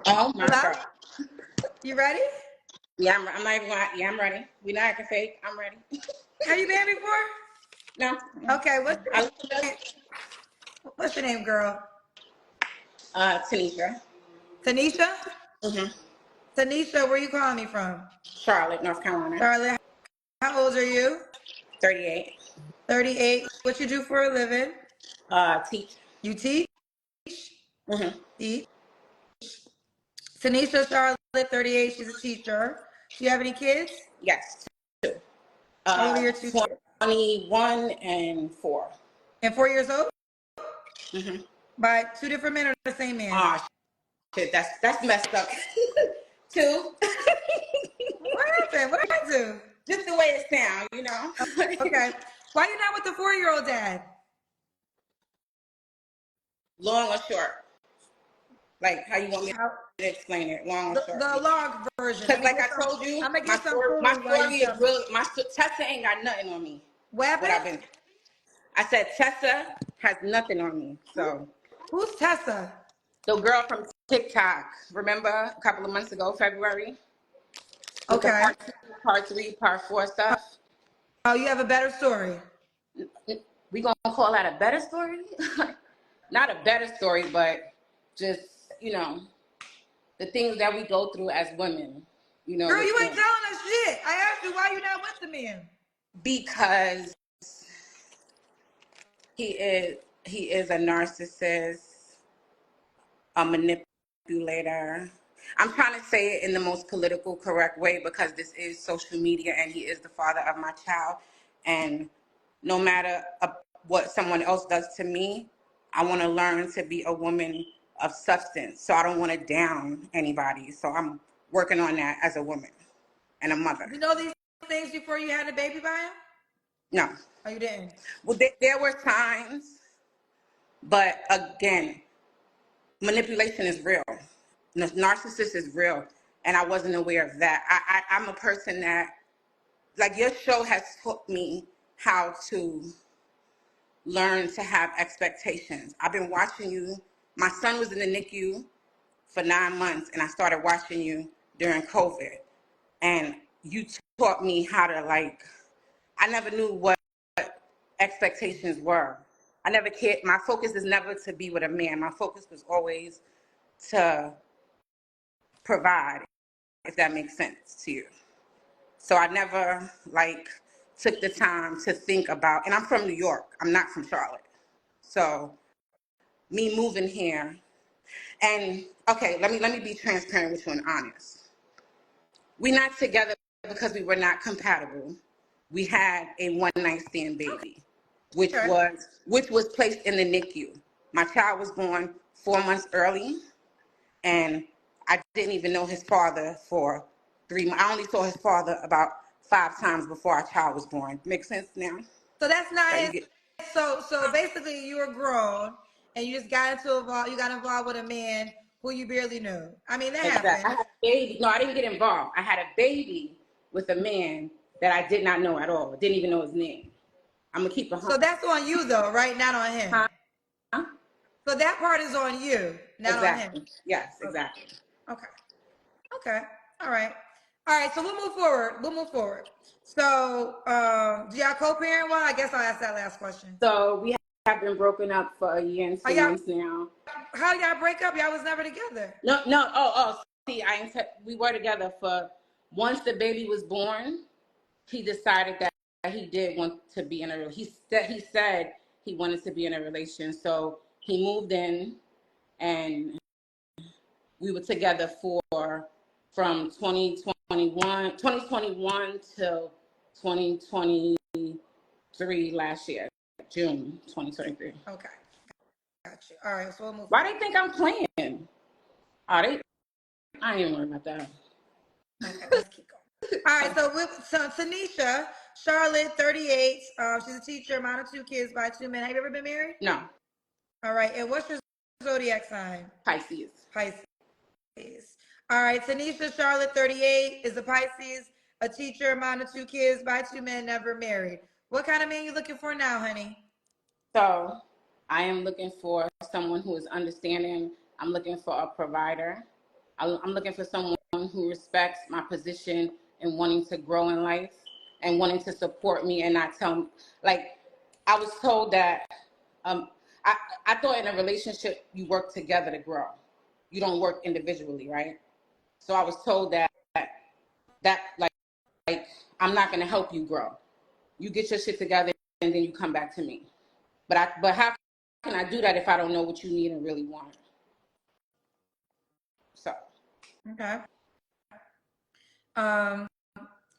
Oh my Hello? God. You ready? Yeah, I'm not even going. Yeah, I'm ready. We not acting fake. I'm ready. Have you been before? No. Okay, what's I your name? What's your name, girl? Tanisha. Tanisha? Mm-hmm. Tanisha, where you calling me from? Charlotte, North Carolina. Charlotte, how old are you? 38. 38. What you do for a living? Teach. You teach? Mm-hmm. Teach. Tanisha, Charlotte, 38. She's a teacher. Do you have any kids? Yes. Two. How old are your two kids? 21 and 4. And 4 years old? Mm-hmm. By two different men or the same man? Ah, shit. That's messed up. Two. What happened? What did I do? Just the way it sounds, you know. Okay. Why you not with the 4-year-old dad? Long or short? Like how you want me How, to explain it? Long or short? the log version. Because like I told you, I'm gonna my get some story, my food while you story tell is me. real. Tessa ain't got nothing on me. What What I've happened? been. I said Tessa has nothing on me. So Who's Tessa? the girl from TikTok, remember a couple of months ago, February, with the Okay. part 2, part 3, part 4 stuff. Oh, you have a better story. We gonna call that a better story? Not a better story, but just the things that we go through as women. Girl, With you ain't men. telling us shit. I asked you why you not with the men. Because he is a narcissist, a manipulator. I'm trying to say it in the most political correct way because this is social media and he is the father of my child. And no matter what someone else does to me, I want to learn to be a woman of substance. So I don't want to down anybody. So I'm working on that as a woman and a mother. You know these things before you had a baby by him? No. Oh, you didn't? Well, there were times, but again, manipulation is real. Narcissist is real, and I wasn't aware of that. I'm a person that, like, your show has taught me how to learn to have expectations. I've been watching you. My son was in the NICU for 9 months, and I started watching you during COVID, and you taught me how to, like, I never knew what expectations were. I never cared. My focus is never to be with a man. My focus was always to provide, if that makes sense to you. So I never took the time to think about, and I'm from New York. I'm not from Charlotte. So me moving here, and okay, let me be transparent with you and honest. We're not together because we were not compatible. We had a one night stand baby, which Okay. was placed in the NICU. My child was born 4 months early, and I didn't even know his father for 3 months. I only saw his father about 5 times before our child was born. Make sense now? So that's not That you his. get So basically, you were grown and you just got involved with a man who you barely knew. I mean, that exactly. I happens. had a baby. No, I didn't get involved. I had a baby with a man that I did not know at all. Didn't even know his name. I'm gonna keep it So that's on you though, right? Not on him. huh? So that part is on you, not on him. Exactly. Yes, Okay. exactly. Okay. Okay. All right. All right. So we'll move forward. So, do y'all co-parent? Well, I guess I'll ask that last question. So we have been broken up for a year and Are 2 y'all? months now. How y'all break up? Y'all was never together. No, no. Oh. See, we were together for once the baby was born. He decided that he did want to be in a. He said he wanted to be in a relation. So he moved in, and we were together from 2021 till 2023 last year, June 2023. Okay. Got you. All right. So we'll move Why forward. they think I'm playing? Oh, I ain't even worried about that. Okay. Let's keep going. All right. So Tanisha, Charlotte, 38. She's a teacher, mom of 2 kids by 2 men. Have you ever been married? No, All right. And what's your zodiac sign? Pisces. Pisces. All right. Tanisha, Charlotte, 38, is a Pisces, a teacher, mom of 2 kids by 2 men, never married. What kind of man you looking for now, honey? So I am looking for someone who is understanding. I'm looking for a provider. I'm looking for someone who respects my position and wanting to grow in life and wanting to support me and not tell me, like, I was told that, um, I, I thought in a relationship you work together to grow. You don't work individually, right? So I was told that like I'm not gonna help you grow. You get your shit together and then you come back to me. But how can I do that if I don't know what you need and really want? So Okay. Um,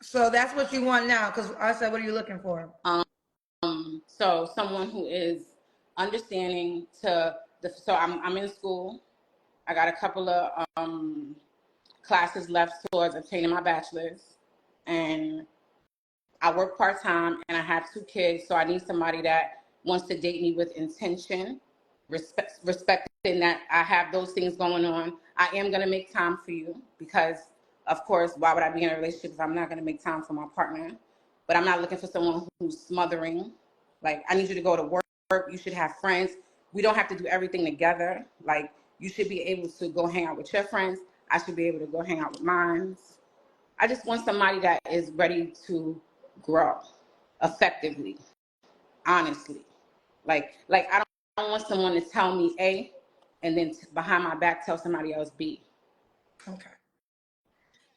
so that's what you want now, because I said, what are you looking for? so someone who is understanding to the, so I'm in school. I got a couple of classes left towards obtaining my bachelor's, and I work part time and I have 2 kids, so I need somebody that wants to date me with intention, respecting that I have those things going on. I am gonna make time for you because, of course, why would I be in a relationship if I'm not gonna make time for my partner? But I'm not looking for someone who's smothering. Like, I need you to go to work. You should have friends. We don't have to do everything together. Like, you should be able to go hang out with your friends. I should be able to go hang out with mine. I just want somebody that is ready to grow effectively, honestly. Like I don't want someone to tell me A and then behind my back tell somebody else B. Okay.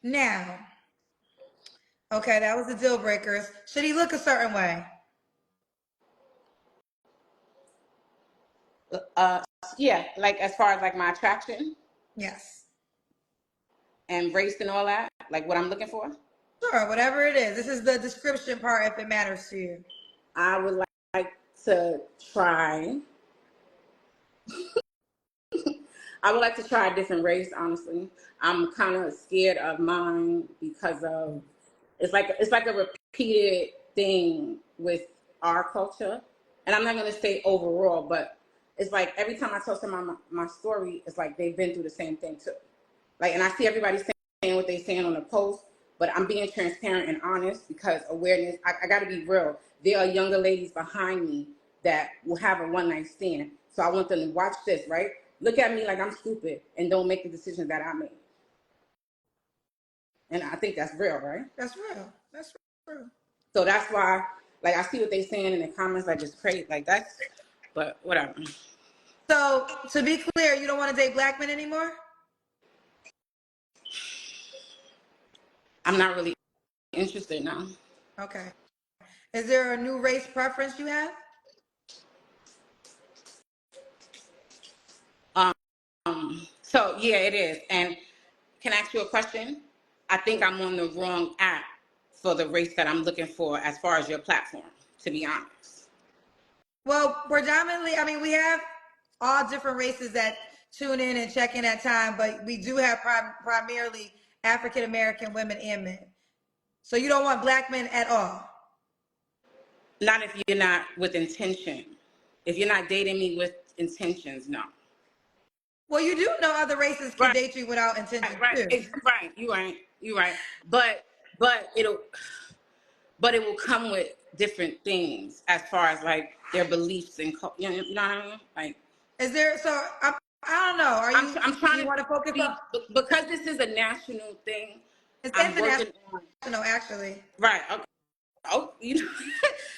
Now, okay, that was the deal breakers. Should he look a certain way? Yeah, like as far as like my attraction Yes. and race and all that, like what I'm looking for. Sure, whatever it is. This is the description part if it matters to you. I would like to try. I would like to try a different race. Honestly, I'm kind of scared of mine because of it's like a repeated thing with our culture, and I'm not gonna say overall, but it's like every time I tell someone my story, it's like they've been through the same thing too. Like, and I see everybody saying what they're saying on the post, but I'm being transparent and honest because awareness. I got to be real. There are younger ladies behind me that will have a one night stand, so I want them to watch this. Right? Look at me like I'm stupid and don't make the decisions that I made. And I think that's real, right? That's real. That's real. So that's why, like, I see what they saying in the comments, like, it's crazy, like that's, but whatever. So, to be clear, you don't want to date black men anymore? I'm not really interested now. Okay. Is there a new race preference you have? So yeah, it is. And can I ask you a question? I think I'm on the wrong app for the race that I'm looking for as far as your platform, to be honest. Well, predominantly, I mean, we have all different races that tune in and check in at time, but we do have primarily African American women and men. So you don't want black men at all? Not if you're not with intention. If you're not dating me with intentions, no. Well, you do know other races can Right, date you without intention right, too. right. You right. But it will come with different things as far as like their beliefs and you know what I mean? Like, Is there? So I don't know. Are you? I'm Do trying you to want to focus on? be, because this is a national thing. It's I'm working on, international, actually. right. Okay. Oh, you know.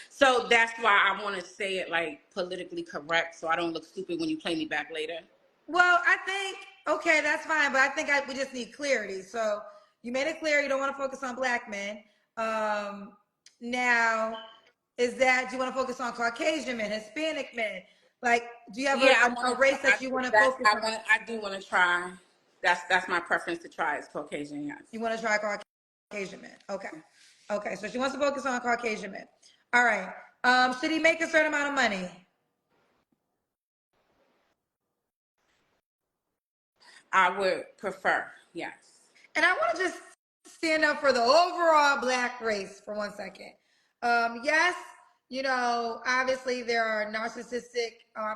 So that's why I want to say it like politically correct, so I don't look stupid when you play me back later. Well, I think okay, that's fine, but I think we just need clarity. So you made it clear you don't want to focus on black men. Now, is that do you want to focus on Caucasian men, Hispanic men? Like, do you have Yeah, I a want to race try. that you want to That's focus on? I do want to try. That's my preference to try is Caucasian. Yes. You want to try Caucasian men? Okay, okay. So she wants to focus on Caucasian men. All right. Should he make a certain amount of money? I would prefer. Yes. And I want to just stand up for the overall black race for 1 second. Yes, you know, obviously there are narcissistic,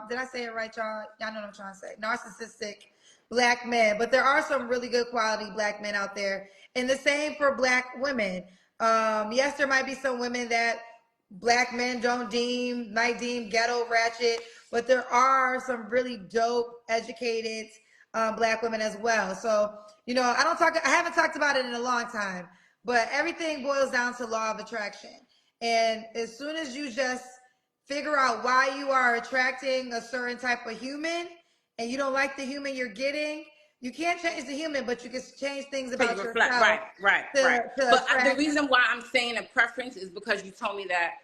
did I say it right, y'all? Y'all know what I'm trying to say. Narcissistic black men, but there are some really good quality black men out there. And the same for black women. Yes, there might be some women that black men might deem ghetto ratchet, but there are some really dope, educated, Black women as well. So, you know, I haven't talked about it in a long time, but everything boils down to law of attraction. And as soon as you just figure out why you are attracting a certain type of human and you don't like the human you're getting, you can't change the human, but you can change things So you about reflect, yourself right. to But the attract. reason why I'm saying a preference is because you told me that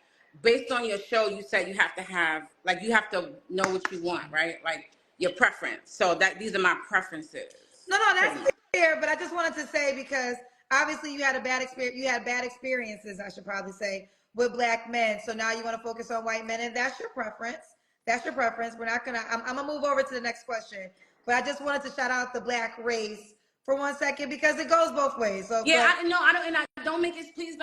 based on your show, you said you have to have, like, you have to know what you want, right? Like your preference. So that these are my preferences. No, Pretty that's much. fair. But I just wanted to say, because obviously you had a bad experience. You had bad experiences, I should probably say, with black men. So now you want to focus on white men, and that's your preference. That's your preference. We're not gonna. I'm gonna move over to the next question. But I just wanted to shout out the black race for 1 second because it goes both ways. So, Yeah, but I know. I don't, and I don't make it. Please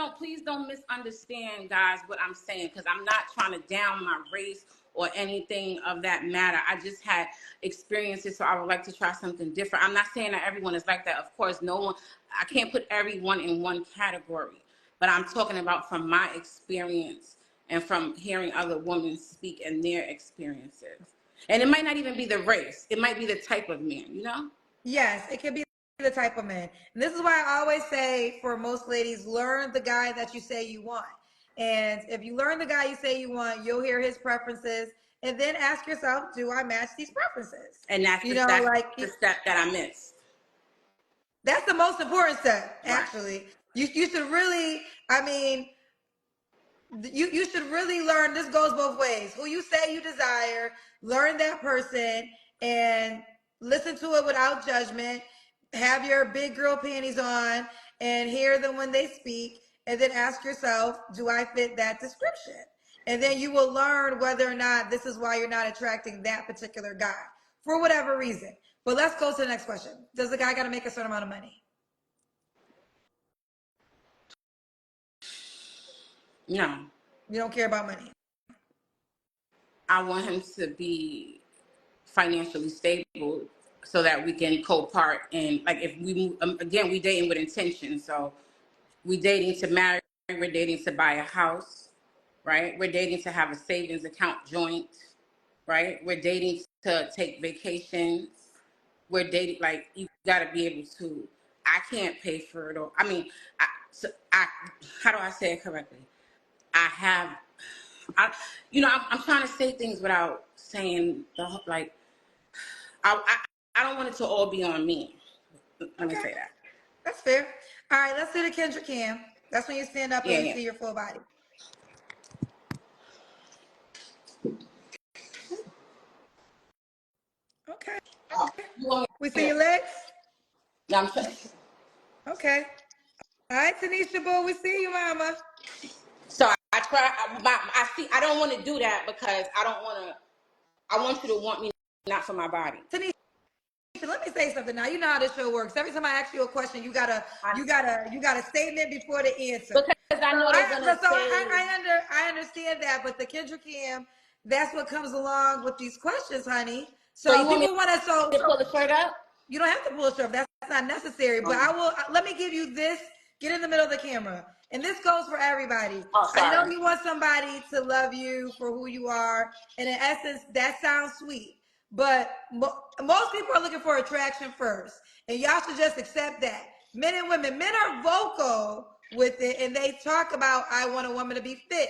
don't misunderstand, guys, what I'm saying, because I'm not trying to down my race or anything of that matter. I just had experiences, so I would like to try something different. I'm not saying that everyone is like that. Of course, no one. I can't put everyone in one category, but I'm talking about from my experience and from hearing other women speak and their experiences. And it might not even be the race. It might be the type of man. You know. yes, it could be the type of man. And this is why I always say for most ladies, learn the guy that you say you want. And if you learn the guy you say you want, you'll hear his preferences and then ask yourself, do I match these preferences? And You know, like the step that I missed. that's the most important step, Right. actually. You should really, I mean, you should really learn. This goes both ways. Who you say you desire, learn that person and listen to it without judgment. Have your big girl panties on and hear them when they speak, and then ask yourself, do I fit that description? And then you will learn whether or not this is why you're not attracting that particular guy for whatever reason. But let's go to the next question. Does the guy got to make a certain amount of money? No. You don't care about money. I want him to be financially stable so that we can co-part, and like if we move, again, we dating with intention. So we dating to marry, we're dating to buy a house, right? We're dating to have a savings account joint, right? We're dating to take vacations. We're dating, like, you got to be able to, I can't pay for it, or I mean, I how do I say it correctly? I have, I, I'm trying to say things without saying like, I don't want it to all be on me. Let me Okay, say that. that's fair. All right, let's do the Kendra Cam. That's when you stand up and Yeah, we yeah. see your full body. Okay. Oh, you want We me see to, your legs? yeah, I'm trying. Okay. All right, Tanisha Boo, we see you, mama. So I try. I see. I don't want to do that because I don't want to. I want you to want me, not for my body. Tanisha, let me say something now. You know how this show works. Every time I ask you a question, you got a statement before the answer. Because I So know they're gonna say. I understand that, but the Kendra Cam, that's what comes along with these questions, honey. So So you want me people want to to pull the shirt up? you don't have to pull a shirt. That's not necessary. But I will. Let me give you this. Get in the middle of the camera, and this goes for everybody. Oh, I know sorry. you want somebody to love you for who you are, and in essence, that sounds sweet. But most people are looking for attraction first, and y'all should just accept that. Men and women, men are vocal with it, and they talk about I want a woman to be fit,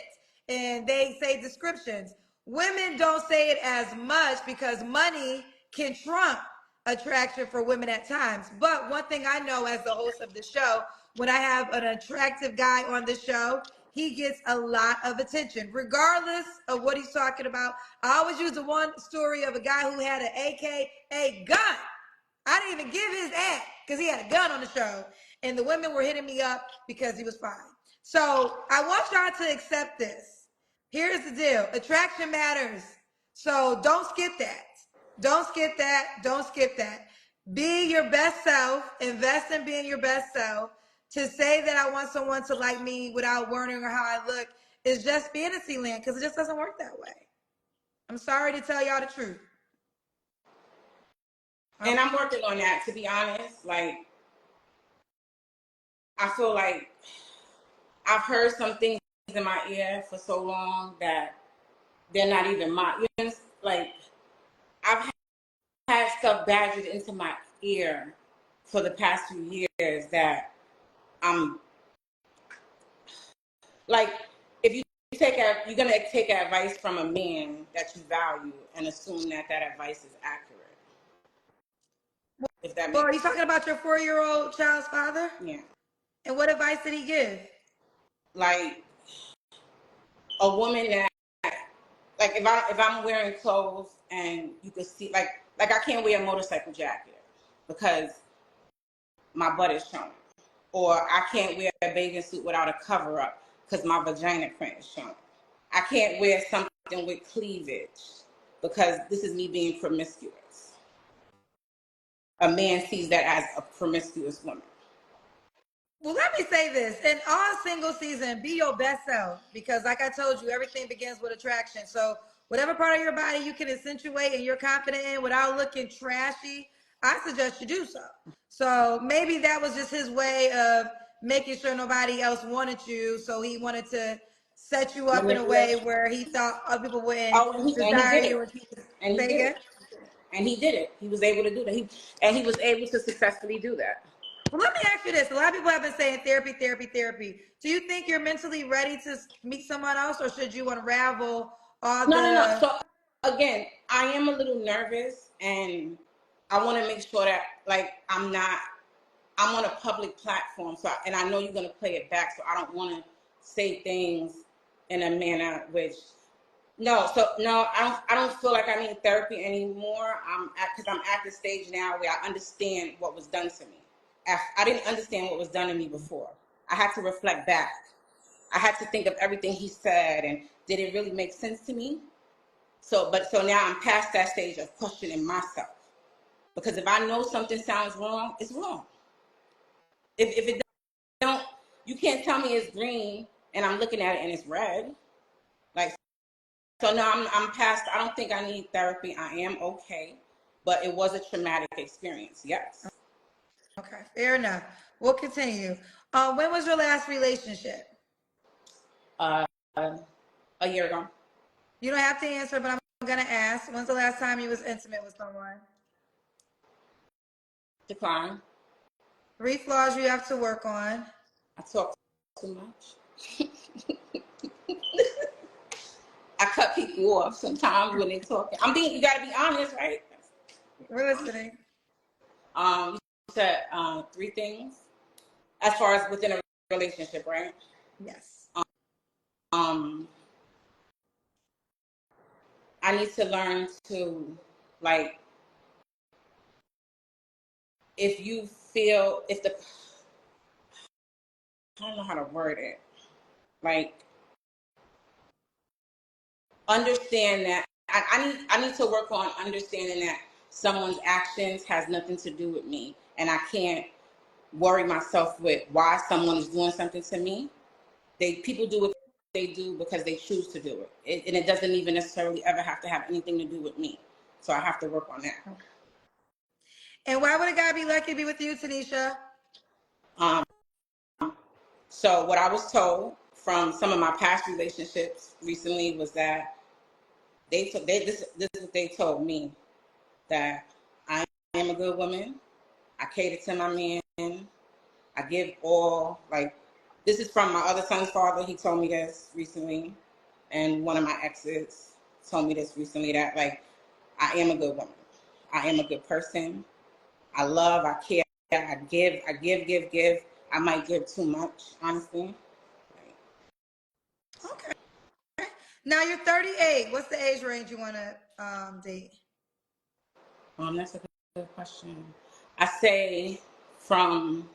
and they say descriptions. Women don't say it as much because money can trump attraction for women at times. But one thing I know as the host of the show, when I have an attractive guy on the show, he gets a lot of attention, regardless of what he's talking about. I always use the one story of a guy who had an AK, a gun. I didn't even give his ad because he had a gun on the show. And the women were hitting me up because he was fine. So I want y'all to accept this. Here's the deal. Attraction matters. So don't skip that. Don't skip that. Don't skip that. Be your best self. Invest in being your best self. To say that I want someone to like me without worrying or how I look is just fantasy land because it just doesn't work that way. I'm sorry to tell y'all the truth. And I'm working on that. To be honest, like, I feel like I've heard some things in my ear for so long that they're not even my. Like, I've had stuff badgered into my ear for the past few years that I'm like, if you you're gonna take advice from a man that you value and assume that that advice is accurate. If that Well, are makes you sense. talking about your 4-year-old child's father? Yeah. And what advice did he give? Like a woman that, like, if I'm wearing clothes and you can see, like I can't wear a motorcycle jacket because my butt is showing, or I can't wear a bathing suit without a cover up because my vagina print is showing. I can't wear something with cleavage because this is me being promiscuous. A man sees that as a promiscuous woman. Well, let me say this. In all single season, be your best self. Because like I told you, everything begins with attraction. So whatever part of your body you can accentuate and you're confident in without looking trashy, I suggest you do so. So maybe that was just his way of making sure nobody else wanted you. So he wanted to set you up in a way Manipulation. where he thought other people wouldn't Oh, and he desire did you it. or keep it. And he Say did again? it. And he did it. He was able to do that. He was able to successfully do that. Well, let me ask you this. A lot of people have been saying therapy, therapy, therapy. Do you think you're mentally ready to meet someone else, or should you unravel all No. the. So again, I am a little nervous, and I want to make sure that, like, I'm on a public platform, and I know you're gonna play it back, so I don't want to say things in a manner which. No, so no, I don't feel like I need therapy anymore. Because I'm at the stage now where I understand what was done to me. I didn't understand what was done to me before. I had to reflect back. I had to think of everything he said, and did it really make sense to me? So now I'm past that stage of questioning myself, because if I know something sounds wrong, it's wrong. If it don't, you can't tell me it's green and I'm looking at it and it's red. Like, so no, I'm past. I don't think I need therapy. I am okay, but it was a traumatic experience. Yes. Okay, fair enough. We'll continue. When was your last relationship? Uh, a year ago. You don't have to answer, but I'm going to ask. When's the last time you was intimate with someone? Decline. 3 flaws you have to work on. I talk too much. I cut people off sometimes when they talk. You gotta be honest, right? We're listening. You said 3 things as far as within a relationship, right? Yes. Um, I need to learn to, like, if you feel, I don't know how to word it, like, understand that I need to work on understanding that someone's actions has nothing to do with me, and I can't worry myself with why someone is doing something to me. People do what they do because they choose to do it, and it doesn't even necessarily ever have to have anything to do with me. So I have to work on that. Okay. And why would a guy be lucky to be with you, Tanisha? Um, so what I was told from some of my past relationships recently was that this is what they told me, that I am a good woman. I cater to my man. I give all, like, this is from my other son's father. He told me this recently. And one of my exes told me this recently, that, like, I am a good woman. I am a good person. I love, I care, I give. I might give too much, honestly. Okay. Now you're 38. What's the age range you want to date? That's a good question. I say from,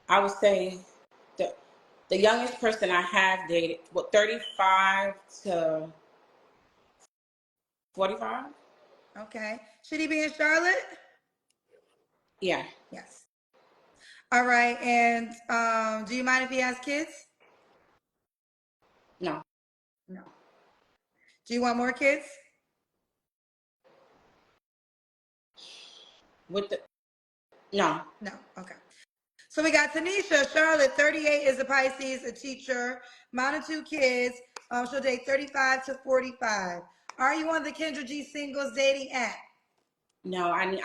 I would say the the youngest person I have dated, 35 to 45? Okay. Should he be in Charlotte? Yeah. Yes. All right. And do you mind if he has kids? No. No. Do you want more kids? With the No. No. Okay. So we got Tanisha, Charlotte, 38, is a Pisces, a teacher, mom of 2 kids. She'll date 35 to 45. Are you on the Kendra G Singles dating app? No, I'm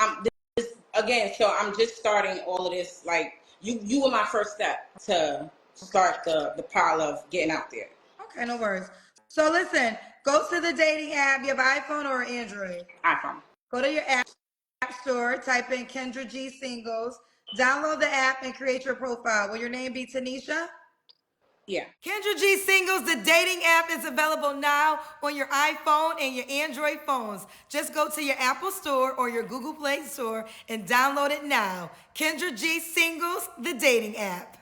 this again. So I'm just starting all of this. Like you were my first step to Okay. start the pile of getting out there. Okay, no worries. So listen, go to the dating app. You have an iPhone or Android? iPhone. Go to your app store, type in Kendra G Singles, download the app, and create your profile. Will your name be Tanisha? Yeah. Kendra G Singles, the dating app is available now on your iPhone and your Android phones. Just go to your Apple Store or your Google Play Store and download it now. Kendra G Singles, the dating app.